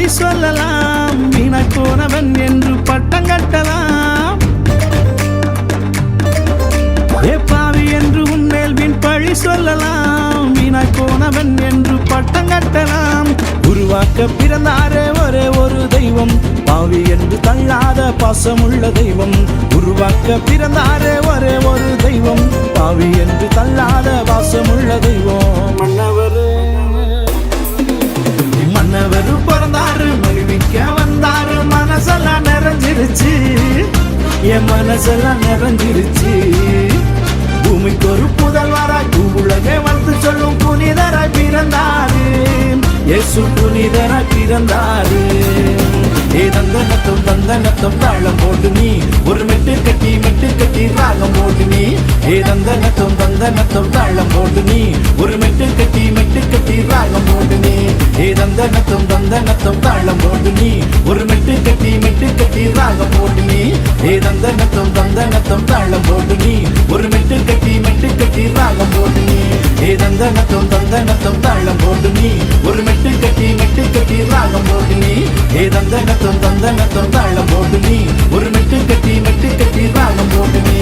பழி சொல்லலாம், வீணாக்கோனவன் என்று பட்டம் கட்டலாம். பாவி என்று உன்மேல் வீண் பழி சொல்லலாம், வீணாக்கோனவன் என்று பட்டம் கட்டலாம். உருவாக்க பிறந்தாரே ஒரே ஒரு தெய்வம், பாவி என்று தள்ளாத பாசமுள்ள தெய்வம். உருவாக்க பிறந்தாரே ஒரே ஒரு தெய்வம், பாவி என்று தள்ளாத பாசமுள்ள தெய்வம். மன்னவர் பிறந்தாரு, மகிழ்விக்க வந்தாரு, மனசெல்லாம் நிறைஞ்சிருச்சு, என் மனசெல்லாம் நிறைஞ்சிருச்சு. பூமிக்கு ஒரு புதல்வராய் உலகே வந்து சொல்லும் புனிதராய் பிறந்தாரு, இயேசு புனிதராய் பிறந்தாரு. தந்தனத்தம் தாளம் போட்டு நீ ஒரு மெட்டு கட்டி ராகம் போட்டு நீ. தந்தனத்தம் தாளம் போட்டு நீ ஒரு மெட்டு கட்டி ராகம் போட்டு நீ. தந்தனத்தம் தாளம் போட்டு நீ ஒரு மெட்டு கட்டி ராகம் போட்டு நீ. தந்தனத்தம் தாளம் போட்டு நீ ஒரு மெட்டு கட்டி ராகம் போட்டு நீ. தந்தனத்தம் தாளம் போட்டு நீ ஒரு மெட்டு கட்டி ராகம் போட்டு நீ. தந்தனத்தம் தாளம் போட்டு நீ ஒரு மெட்டு கட்டி ராகம் போட்டு நீ.